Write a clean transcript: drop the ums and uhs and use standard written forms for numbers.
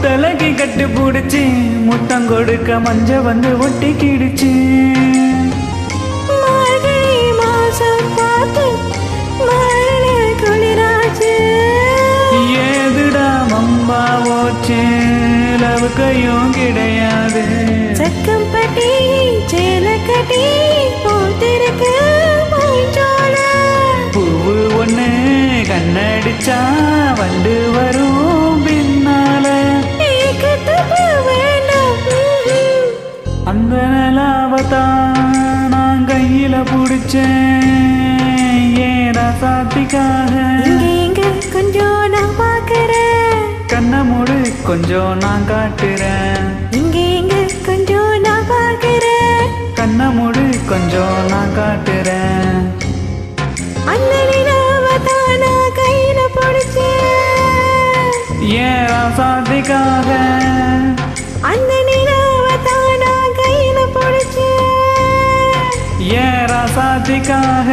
முத்தலகி கட்டு பிடிச்சி முத்தம் கொடுக்க மஞ்ச வந்து ஒட்டிக்கிடுச்சு. மார்கழி மாசம் பார்த்து மரண குளிராச்சு. ஏதுடா மம்பா ஓச்சே லவுக்கையும் கிடையாது. சக்கம்பட்டி சேலக்கட்டி போத்திருக்க பூஞ்சோல. பூவு ஒண்ணு கண்ணடிச்சா வண்டு வரும் பின்னால. ஏக்கத்துக்கு வேண்டாம். அந்த நிலாவத்தான் நான் கையில புடிச்சேன் ஏன் ராசாத்திக்காக. இங்க கொஞ்சம் நான் பார்க்கிறேன். கண்ணை மூடு கொஞ்சம் நான் காட்டுறேன். இங்க கொஞ்சம் நான் பார்க்கிறேன். கண்ணை மூடு கொஞ்சம் நான் காட்டுறேன். அந்த நிலாவத்தான் நான் கையில பிடிச்சேன். ஏன் ராசாத்திக்காக. அந்த நிலாவத்தான் நான் கையில பிடிச்சேன். ஏன் ராசாத்திக்காக.